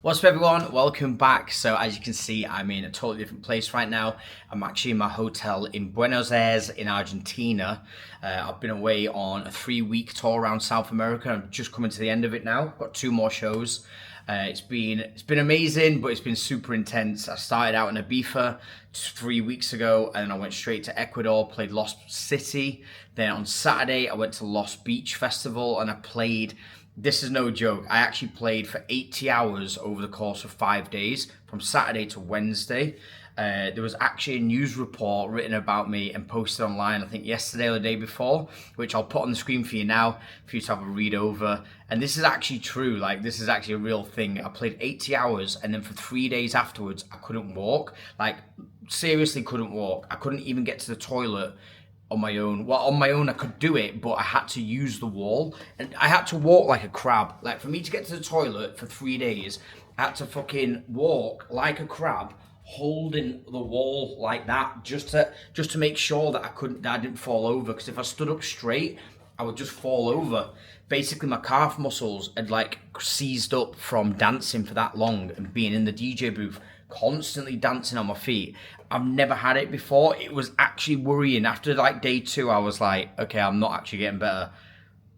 What's up everyone, welcome back. So as you can see, I'm in a totally different place right now. I'm actually in my hotel in Buenos Aires in Argentina. I've been away on a 3-week tour around South America. I'm just coming to the end of it now. I've got 2 more shows. It's been amazing, but it's been super intense. I started out in Ibiza 3 weeks ago, and then I went straight to Ecuador, played Lost City. Then on Saturday, I went to Lost Beach Festival, and I played. This is no joke. I actually played for 80 hours over the course of 5 days, from Saturday to Wednesday. There was actually a news report written about me and posted online, I think yesterday or the day before, which I'll put on the screen for you now for you to have a read over. And this is actually true. Like, this is actually a real thing. I played 80 hours, and then for 3 days afterwards, I couldn't walk. Like, seriously couldn't walk. I couldn't even get to the toilet on my own. Well, on my own I could do it, but I had to use the wall, and I had to walk like a crab. Like, for me to get to the toilet for 3 days, I had to fucking walk like a crab, holding the wall like that, just to make sure that I didn't fall over, because if I stood up straight, I would just fall over. Basically, my calf muscles had like seized up from dancing for that long and being in the DJ booth, constantly dancing on my feet. I've never had it before. It was actually worrying. After like day 2, I was like, okay, I'm not actually getting better.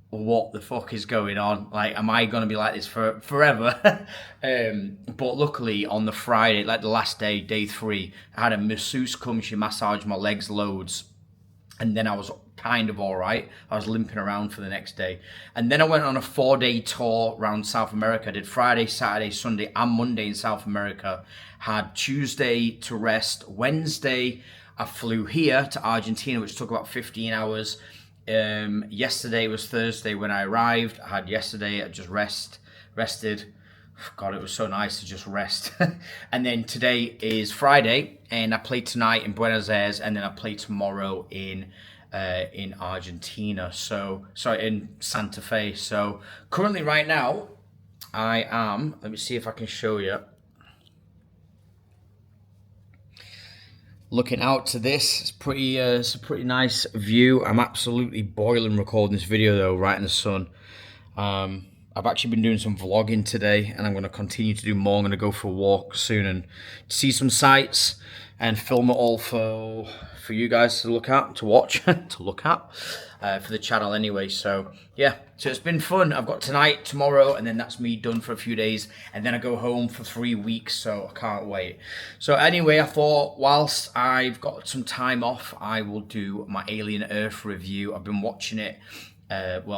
What the fuck is going on? Like, am I going to be like this for forever? But luckily on the Friday, like the last day, day 3, I had a masseuse come. She massaged my legs loads. And then I was kind of all right. I was limping around for the next day. And then I went on a 4-day tour around South America. I did Friday, Saturday, Sunday, and Monday in South America. Had Tuesday to rest. Wednesday, I flew here to Argentina, which took about 15 hours. Yesterday was Thursday when I arrived. I had yesterday, I just rested. God, it was so nice to just rest. And then today is Friday, and I play tonight in Buenos Aires, and then I play tomorrow in Argentina. So, sorry, in Santa Fe. So currently right now, I am, let me see if I can show you. Looking out to this, it's a pretty nice view. I'm absolutely boiling recording this video though, right in the sun. I've actually been doing some vlogging today, and I'm going to continue to do more. I'm going to go for a walk soon and see some sights and film it all for you guys to look at, to watch, to look at, for the channel anyway. So yeah, so it's been fun. I've got tonight, tomorrow, and then that's me done for a few days, and then I go home for 3 weeks, so I can't wait. So anyway, I thought whilst I've got some time off, I will do my Alien Earth review. I've been watching it,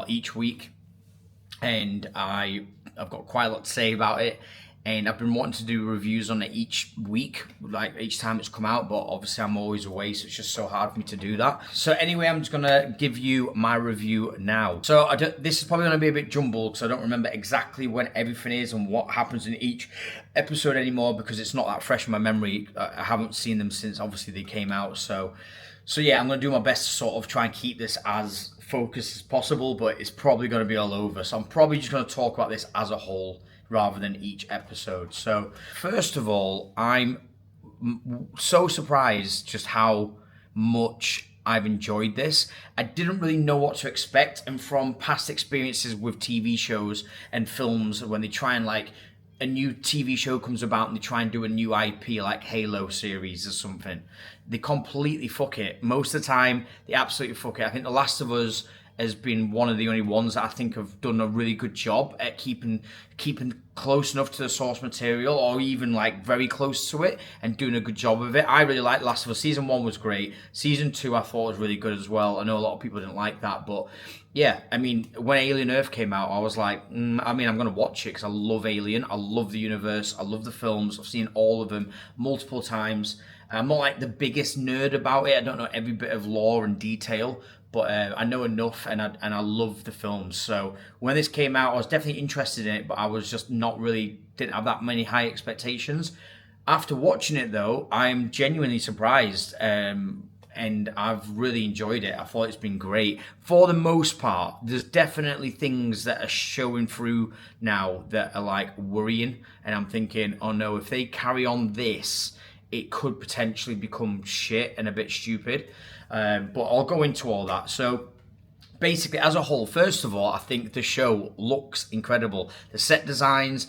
each week. And I've got quite a lot to say about it, and I've been wanting to do reviews on it each week, like each time it's come out, but obviously I'm always away, so it's just so hard for me to do that. So anyway, I'm just gonna give you my review now. So this is probably gonna be a bit jumbled, because I don't remember exactly when everything is and what happens in each episode anymore, because it's not that fresh in my memory. I haven't seen them since obviously they came out, so yeah, I'm gonna do my best to sort of try and keep this as focused as possible, but it's probably going to be all over. So I'm probably just going to talk about this as a whole rather than each episode. So first of all, I'm so surprised just how much I've enjoyed this. I didn't really know what to expect, and from past experiences with TV shows and films, when they try and like a new TV show comes about and they try and do a new IP like Halo series or something, they completely fuck it. Most of the time, they absolutely fuck it. I think The Last of Us has been one of the only ones that I think have done a really good job at keeping close enough to the source material, or even like very close to it, and doing a good job of it. I really liked Last of Us. Season 1 was great. Season 2 I thought was really good as well. I know a lot of people didn't like that, but yeah, I mean, when Alien Earth came out, I was like, I'm going to watch it because I love Alien. I love the universe. I love the films. I've seen all of them multiple times. I'm not like the biggest nerd about it. I don't know every bit of lore and detail, but I know enough, and I love the films. So when this came out, I was definitely interested in it, but I was just didn't have that many high expectations. After watching it though, I'm genuinely surprised, and I've really enjoyed it. I thought it's been great. For the most part, there's definitely things that are showing through now that are like worrying, and I'm thinking, oh no, if they carry on this, it could potentially become shit and a bit stupid. But I'll go into all that. So basically, as a whole, first of all, I think the show looks incredible. The set designs,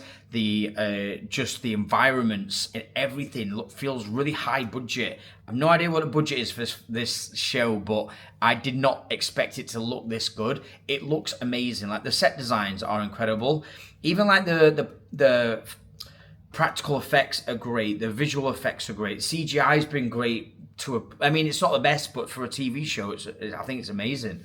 just the environments and everything feels really high budget. I have no idea what the budget is for this show, but I did not expect it to look this good. It looks amazing. Like, the set designs are incredible. Even like the practical effects are great. The visual effects are great. CGI's been great. I mean, it's not the best, but for a TV show, I think it's amazing.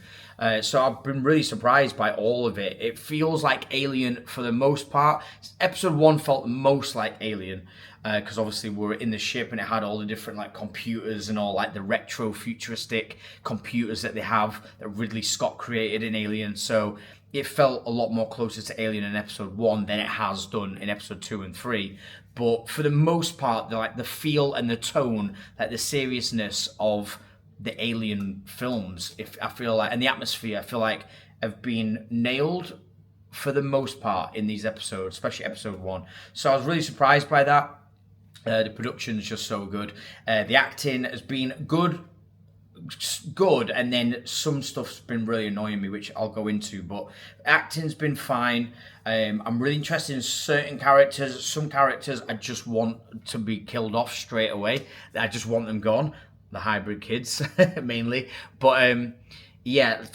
So I've been really surprised by all of it. It feels like Alien for the most part. Episode 1 felt most like Alien, because obviously we were in the ship and it had all the different like computers and all like the retro futuristic computers that they have that Ridley Scott created in Alien. So it felt a lot more closer to Alien in episode 1 than it has done in episode 2 and 3. But for the most part, the feel and the tone, like the seriousness of the Alien films, I feel like, and the atmosphere, I feel like have been nailed for the most part in these episodes, especially episode 1. So I was really surprised by that. The production's just so good. The acting has been good, and then some stuff's been really annoying me, which I'll go into, but acting's been fine. I'm really interested in certain characters. Some characters I just want to be killed off straight away. I just want them gone. The hybrid kids mainly, but yeah,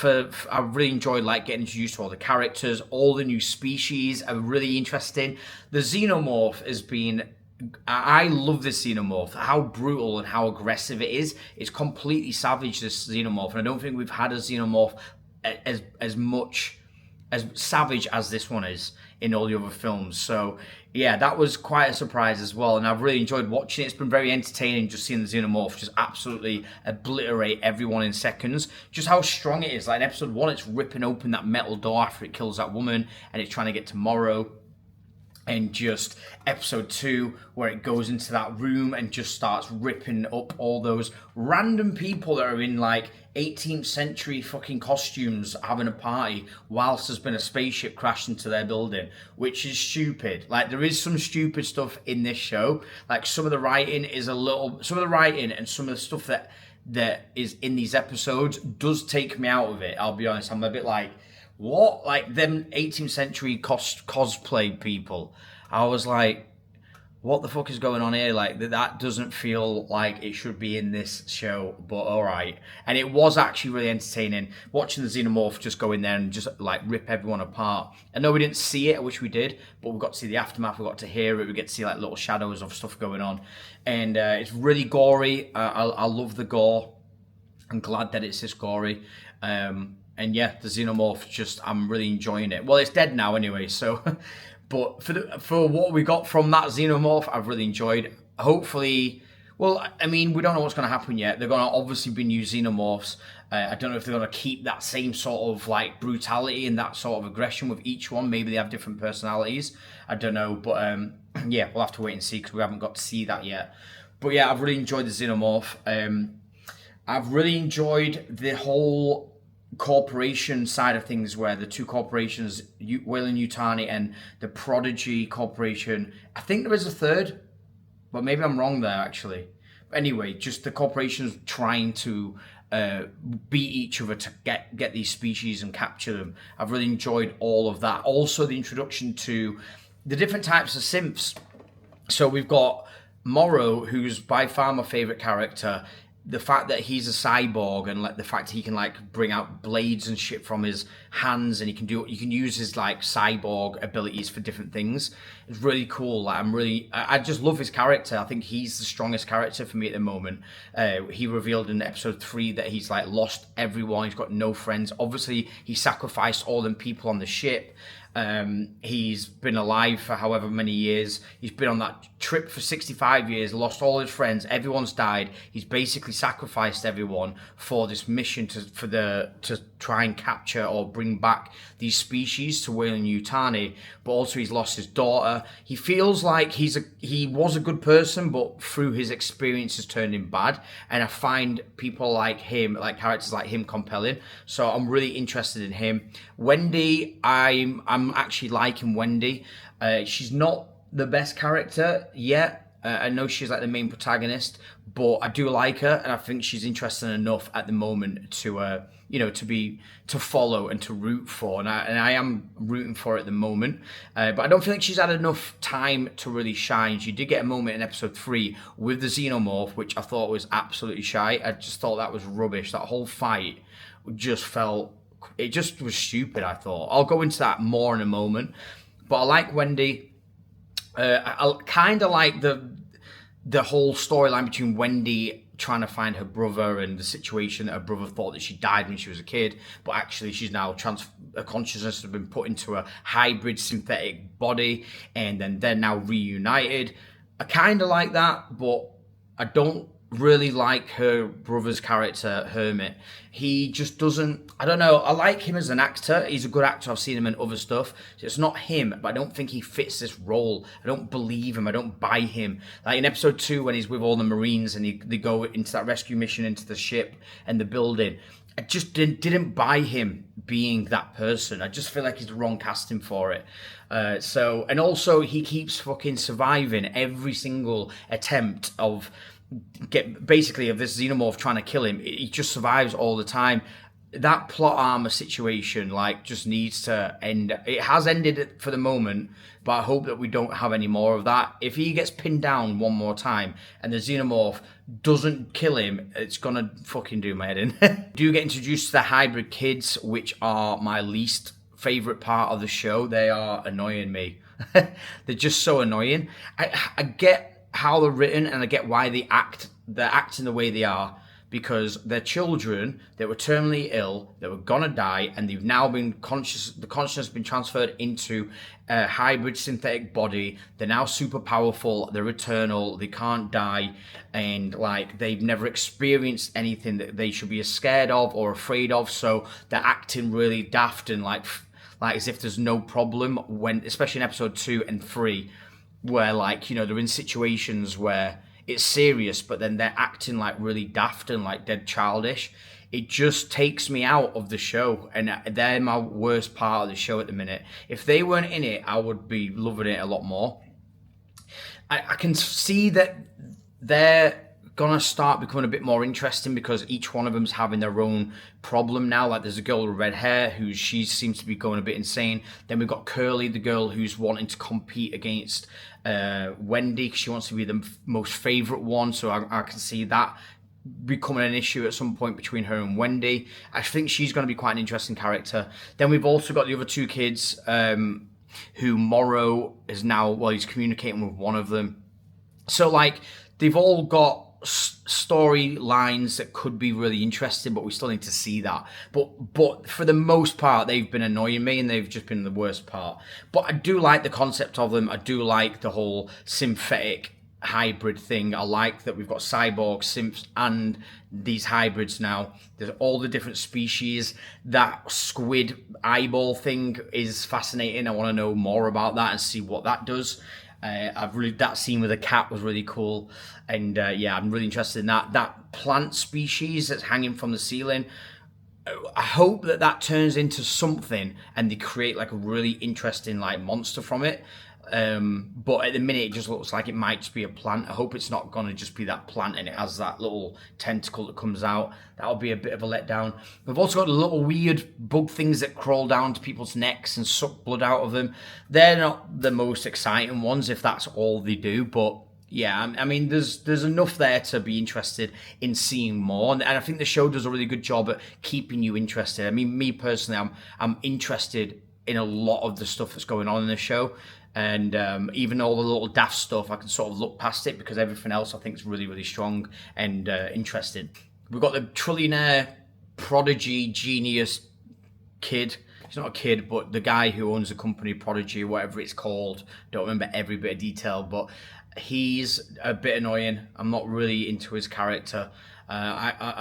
I really enjoyed like getting introduced to all the characters. All the new species are really interesting. The xenomorph has been, I love this xenomorph, how brutal and how aggressive it is. It's completely savage, this xenomorph, and I don't think we've had a xenomorph as savage as this one is in all the other films. So yeah, that was quite a surprise as well, and I've really enjoyed watching it. It's been very entertaining just seeing the xenomorph just absolutely obliterate everyone in seconds. Just how strong it is. Like in episode 1, it's ripping open that metal door after it kills that woman and it's trying to get to Morrow. And just episode 2, where it goes into that room and just starts ripping up all those random people that are in like 18th century fucking costumes having a party whilst there's been a spaceship crash into their building, which is stupid. Like, there is some stupid stuff in this show. Like, some of the writing and some of the stuff that is in these episodes does take me out of it. I'll be honest, I'm a bit like, what? Like, them 18th century cosplay people. I was like, what the fuck is going on here? Like, that doesn't feel like it should be in this show, but alright. And it was actually really entertaining watching the xenomorph just go in there and just like rip everyone apart. I know we didn't see it, I wish we did, but we got to see the aftermath, we got to hear it, we get to see like little shadows of stuff going on. And it's really gory. I love the gore. I'm glad that it's this gory. And yeah, the xenomorph, I'm really enjoying it. Well, it's dead now anyway, so... But for what we got from that xenomorph, I've really enjoyed. Hopefully... Well, I mean, we don't know what's going to happen yet. They're going to obviously be new xenomorphs. I don't know if they're going to keep that same sort of, like, brutality and that sort of aggression with each one. Maybe they have different personalities. I don't know. But, yeah, we'll have to wait and see because we haven't got to see that yet. But, yeah, I've really enjoyed the xenomorph. I've really enjoyed the whole corporation side of things, where the two corporations, Weyland-Yutani and the Prodigy Corporation, I think there is a third, but maybe I'm wrong there actually. But anyway, just the corporations trying to beat each other to get these species and capture them. I've really enjoyed all of that. Also, the introduction to the different types of synths. So we've got Morrow, who's by far my favorite character. The fact that he's a cyborg and like the fact he can like bring out blades and shit from his hands, and you can use his like cyborg abilities for different things. It's really cool. Like, I just love his character. I think he's the strongest character for me at the moment. He revealed in episode 3 that he's like lost everyone. He's got no friends. Obviously, he sacrificed all them people on the ship. He's been alive for however many years. He's been on that trip for 65 years, lost all his friends, everyone's died. He's basically sacrificed everyone for this mission to try and capture or bring back these species to Weyland-Yutani. But also he's lost his daughter. He feels like he was a good person, but through his experiences turned him bad. And I find people like him, like characters like him, compelling. So I'm really interested in him. Wendy, I'm actually liking Wendy. She's not the best character yet. I know she's like the main protagonist, but I do like her, and I think she's interesting enough at the moment to to follow and to root for, and I am rooting for her at the moment. But I don't feel like she's had enough time to really shine. She did get a moment in episode 3 with the xenomorph, which I thought was absolutely shite. I just thought that was rubbish. That whole fight just was stupid, I thought. I'll go into that more in a moment. But I like Wendy. I kind of like the whole storyline between Wendy trying to find her brother and the situation that her brother thought that she died when she was a kid, but actually she's now her consciousness has been put into a hybrid synthetic body, and then they're now reunited. I kind of like that, but I don't really like her brother's character, Hermit. He just doesn't, I don't know, I like him as an actor. He's a good actor. I've seen him in other stuff. So it's not him, but I don't think he fits this role. I don't believe him. I don't buy him. Like in episode 2, when he's with all the Marines and they go into that rescue mission into the ship and the building, I just didn't buy him being that person. I just feel like he's the wrong casting for it. And also he keeps fucking surviving every single attempt of this xenomorph trying to kill him. He just survives all the time. That plot armor situation just needs to end. It has ended for the moment, but I hope that we don't have any more of that. If he gets pinned down one more time and the xenomorph doesn't kill him, it's gonna fucking do my head in. Do get introduced to the hybrid kids, which are my least favorite part of the show. They are annoying me. They're just so annoying. I get how they're written, and I get why they're acting the way they are, because they're children that were terminally ill, that were gonna die, and they've now been the consciousness has been transferred into a hybrid synthetic body. They're now super powerful, they're eternal, they can't die, and they've never experienced anything that they should be scared of or afraid of, so they're acting really daft and like as if there's no problem, when especially in episode 2 and 3, where they're in situations where it's serious, but then they're acting really daft and dead childish. It just takes me out of the show, and they're my worst part of the show at the minute. If they weren't in it, I would be loving it a lot more. I can see that they're gonna start becoming a bit more interesting, because each one of them's having their own problem now. There's a girl with red hair she seems to be going a bit insane. Then we've got Curly, the girl who's wanting to compete against Wendy, because she wants to be the most favorite one. So I can see that becoming an issue at some point between her and Wendy. I think she's going to be quite an interesting character. Then we've also got the other 2 kids, who Morrow is now, he's communicating with one of them. So they've all got storylines that could be really interesting, but we still need to see that. But for the most part, they've been annoying me, and they've just been the worst part. But I do like the concept of them. I do like the whole synthetic hybrid thing. I like that we've got cyborgs, synths, and these hybrids now. There's all the different species. That squid eyeball thing is fascinating. I want to know more about that and see what that does. That scene with the cat was really cool, and I'm really interested in that. That plant species that's hanging from the ceiling, I hope that turns into something, and they create a really interesting monster from it. But at the minute, it just looks like it might just be a plant. I hope it's not going to just be that plant and it has that little tentacle that comes out. That'll be a bit of a letdown. We've also got little weird bug things that crawl down to people's necks and suck blood out of them. They're not the most exciting ones if that's all they do, but yeah, I mean, there's enough there to be interested in seeing more, and I think the show does a really good job at keeping you interested. I mean, me personally, I'm interested in a lot of the stuff that's going on in the show, and even all the little daft stuff, I can sort of look past it, because everything else I think is really, really strong and interesting. We've got the trillionaire prodigy genius kid. He's not a kid, but the guy who owns the company, Prodigy, whatever it's called. Don't remember every bit of detail, but he's a bit annoying. I'm not really into his character.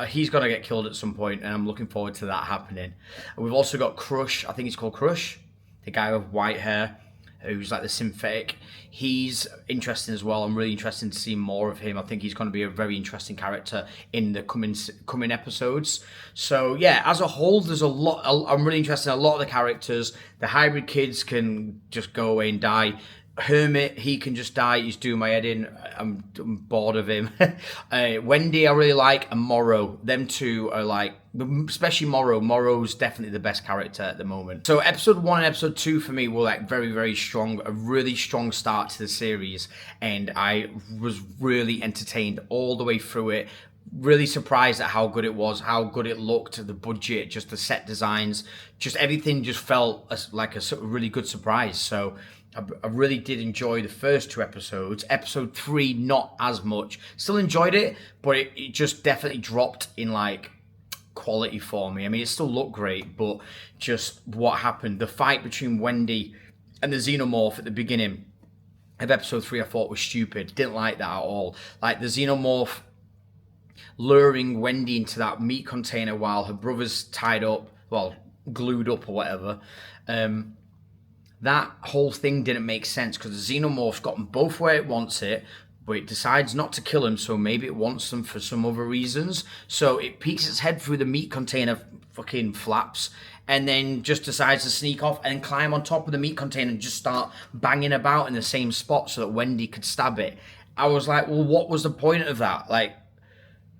He's going to get killed at some point, and I'm looking forward to that happening. We've also got Crush. I think he's called Crush, the guy with white hair, who's the synthetic. He's interesting as well. I'm really interested to see more of him. I think he's going to be a very interesting character in the coming episodes. So yeah, as a whole, there's a lot. I'm really interested in a lot of the characters. The hybrid kids can just go away and die. Hermit, he can just die. He's doing my head in. I'm bored of him. Wendy, I really like, and Morrow. Them two are like, especially Morrow. Morrow's definitely the best character at the moment. So episode 1 and episode 2 for me were like very, very strong. A really strong start to the series, and I was really entertained all the way through it. Really surprised at how good it was, how good it looked, the budget, just the set designs, just everything just felt like a really good surprise. So I really did enjoy the first 2 episodes. Episode 3, not as much. Still enjoyed it, but it just definitely dropped in like quality for me. I mean, it still looked great, but just what happened, the fight between Wendy and the xenomorph at the beginning of episode 3, I thought was stupid. Didn't like that at all. Like the xenomorph luring Wendy into that meat container while her brother's tied up, well, glued up or whatever. That whole thing didn't make sense because the xenomorph's got them both where it wants it, but it decides not to kill him, so maybe it wants them for some other reasons. So it peeks its head through the meat container fucking flaps and then just decides to sneak off and climb on top of the meat container and just start banging about in the same spot so that Wendy could stab it. I was like, well, what was the point of that? Like,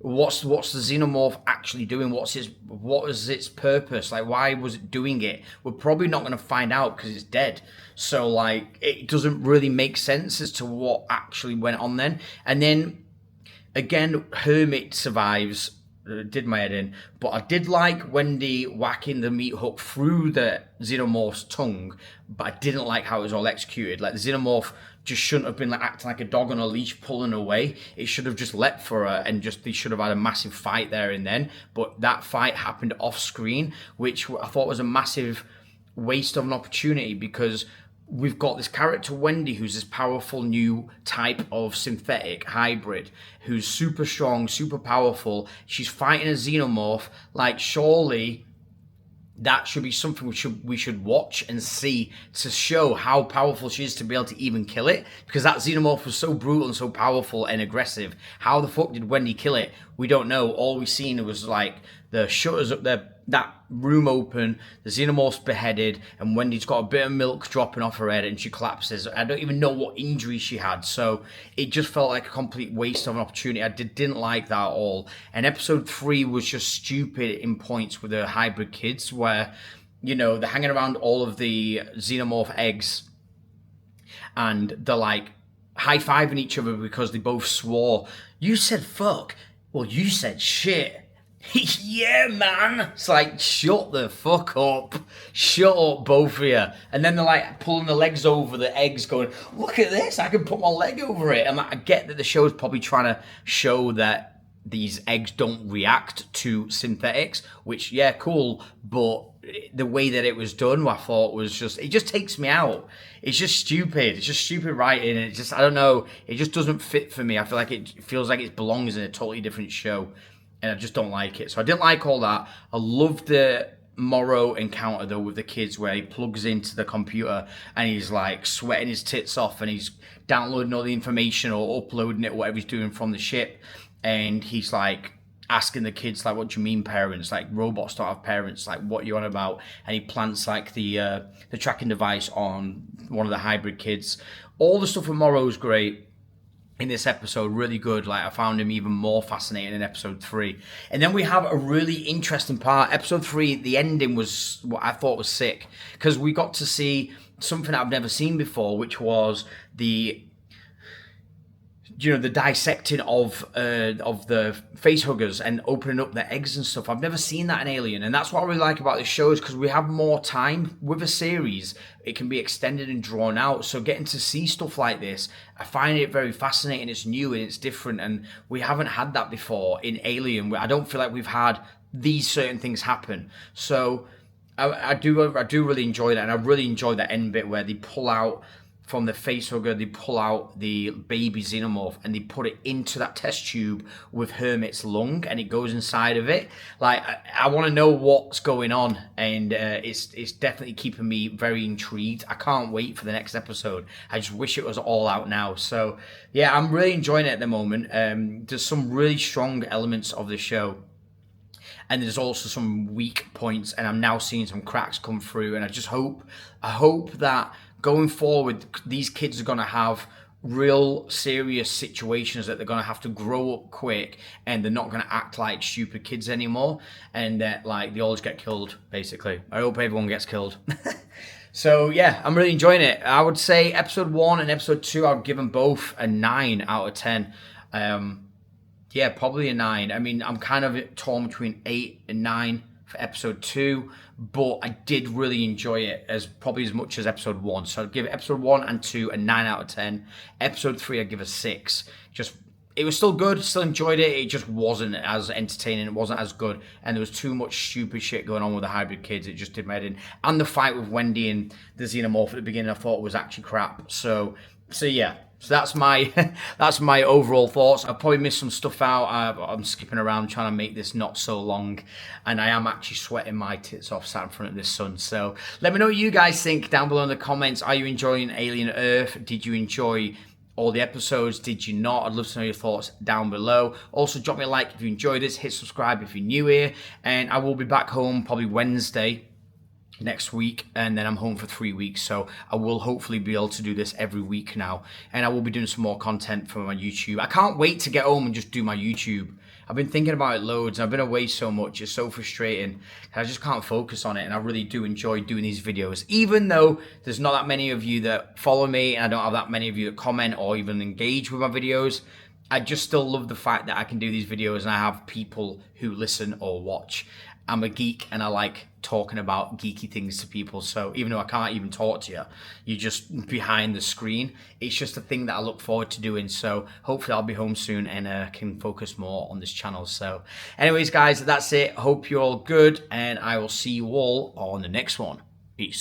what's the xenomorph actually doing? What is its purpose? Like, why was it doing it? We're probably not going to find out because it's dead. So like, it doesn't really make sense as to what actually went on then. And then again, Hermit survives. Did my head in, but I did like Wendy whacking the meat hook through the xenomorph's tongue, but I didn't like how it was all executed. Like the xenomorph just shouldn't have been like acting like a dog on a leash pulling away. It should have just leapt for her and just they should have had a massive fight there and then. But that fight happened off screen, which I thought was a massive waste of an opportunity because we've got this character Wendy who's this powerful new type of synthetic hybrid who's super strong, super powerful. She's fighting a xenomorph. Like, surely that should be something we should watch and see to show how powerful she is to be able to even kill it, because that xenomorph was so brutal and so powerful and aggressive. How the fuck did Wendy kill it? We don't know. All we seen was like the shutters up there, that room open, the xenomorph's beheaded, and Wendy's got a bit of milk dropping off her head and she collapses. I don't even know what injury she had, so it just felt like a complete waste of an opportunity. I didn't like that at all. And episode 3 was just stupid in points with the hybrid kids where, you know, they're hanging around all of the xenomorph eggs and they're like high-fiving each other because they both swore. You said fuck. Well, you said shit. Yeah, man. It's like, shut the fuck up. Shut up, both of you. And then they're like pulling the legs over the eggs going, look at this, I can put my leg over it. And I get that the show's probably trying to show that these eggs don't react to synthetics, which, yeah, cool. But the way that it was done, I thought was just, it just takes me out. It's just stupid. It's just stupid writing. And it just, I don't know, it just doesn't fit for me. I feel like it feels like it belongs in a totally different show. And I just don't like it. So I didn't like all that. I loved the Morrow encounter, though, with the kids where he plugs into the computer and he's, like, sweating his tits off and he's downloading all the information or uploading it, whatever he's doing from the ship. And he's, like, asking the kids, like, what do you mean, parents? Like, robots don't have parents. Like, what are you on about? And he plants, like, the tracking device on one of the hybrid kids. All the stuff with Morrow is great. In this episode, really good. Like, I found him even more fascinating in episode 3. And then we have a really interesting part. Episode 3, the ending was what I thought was sick, because we got to see something I've never seen before, which was the, you know, the dissecting of the face huggers and opening up their eggs and stuff. I've never seen that in Alien, and that's what I really like about this show, is because we have more time with a series. It can be extended and drawn out, so getting to see stuff like this, I find it very fascinating. It's new and it's different, and we haven't had that before in Alien. I don't feel like we've had these certain things happen. So I do really enjoy that, and I really enjoy that end bit where they pull out from the facehugger, they pull out the baby xenomorph and they put it into that test tube with Hermit's lung, and it goes inside of it. Like, I want to know what's going on, and it's definitely keeping me very intrigued. I can't wait for the next episode. I just wish it was all out now. So yeah, I'm really enjoying it at the moment. There's some really strong elements of the show, and there's also some weak points, and I'm now seeing some cracks come through, and I hope that going forward, these kids are going to have real serious situations that they're going to have to grow up quick, and they're not going to act like stupid kids anymore, and that like they always get killed, basically. I hope everyone gets killed. So yeah, I'm really enjoying it. I would say episode 1 and episode 2, I'll give them both a 9 out of 10. Yeah, probably a 9. I mean, I'm kind of torn between 8 and 9 for episode 2, but I did really enjoy it probably as much as episode 1. So I'd give episode 1 and 2 a 9 out of 10. Episode 3, I'd give a 6. It was still good, still enjoyed it. It just wasn't as entertaining. It wasn't as good. And there was too much stupid shit going on with the hybrid kids. It just did my head in. And the fight with Wendy and the xenomorph at the beginning, I thought was actually crap. So yeah. So that's my overall thoughts. I've probably missed some stuff out. I'm skipping around trying to make this not so long, and I am actually sweating my tits off sat in front of this sun. So let me know what you guys think down below in the comments. Are you enjoying Alien Earth? Did you enjoy all the episodes? Did you not? I'd love to know your thoughts down below. Also, drop me a like if you enjoyed this. Hit subscribe if you're new here, and I will be back home probably Wednesday next week, and then I'm home for 3 weeks, so I will hopefully be able to do this every week now, and I will be doing some more content for my YouTube. I can't wait to get home and just do my YouTube. I've been thinking about it loads, and I've been away so much. It's so frustrating. I just can't focus on it, and I really do enjoy doing these videos, even though there's not that many of you that follow me, and I don't have that many of you that comment or even engage with my videos. I just still love the fact that I can do these videos and I have people who listen or watch. I'm a geek and I like talking about geeky things to people. So even though I can't even talk to you, you're just behind the screen. It's just a thing that I look forward to doing. So hopefully I'll be home soon and can focus more on this channel. So anyways, guys, that's it. Hope you're all good, and I will see you all on the next one. Peace.